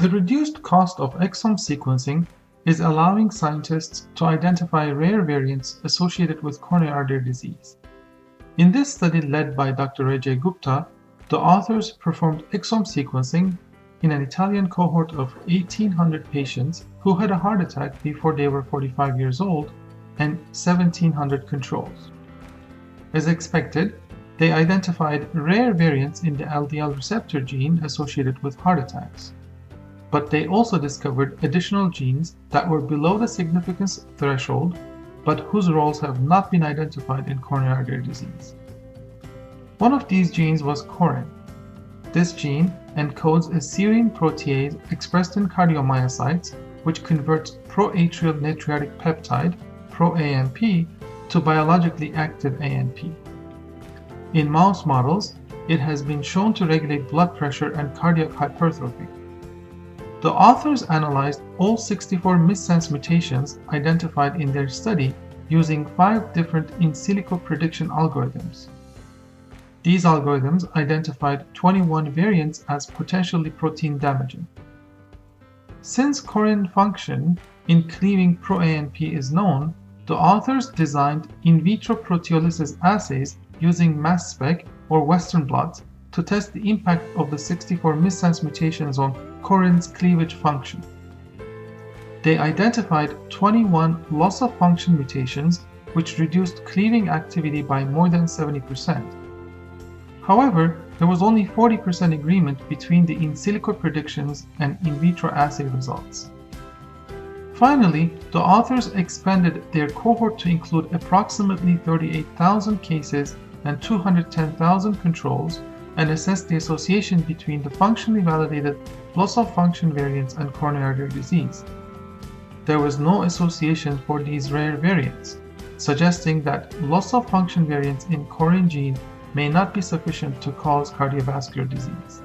The reduced cost of exome sequencing is allowing scientists to identify rare variants associated with coronary artery disease. In this study led by Dr. Rajay Gupta, the authors performed exome sequencing in an Italian cohort of 1,800 patients who had a heart attack before they were 45 years old and 1,700 controls. As expected, they identified rare variants in the LDL receptor gene associated with heart attacks. But they also discovered additional genes that were below the significance threshold, but whose roles have not been identified in coronary artery disease. One of these genes was CORIN. This gene encodes a serine protease expressed in cardiomyocytes, which converts proatrial natriuretic peptide, pro-ANP, to biologically active ANP. In mouse models, it has been shown to regulate blood pressure and cardiac hypertrophy. The authors analyzed all 64 missense mutations identified in their study using 5 different in silico prediction algorithms. These algorithms identified 21 variants as potentially protein damaging. Since CORIN function in cleaving pro-ANP is known, the authors designed in vitro proteolysis assays using mass spec or Western blots to test the impact of the 64 missense mutations on CORIN's cleavage function. They identified 21 loss-of-function mutations which reduced cleaving activity by more than 70%. However, there was only 40% agreement between the in silico predictions and in vitro assay results. Finally, the authors expanded their cohort to include approximately 38,000 cases and 210,000 controls and assessed the association between the functionally validated loss-of-function variants and coronary artery disease. There was no association for these rare variants, suggesting that loss-of-function variants in CORIN gene may not be sufficient to cause cardiovascular disease.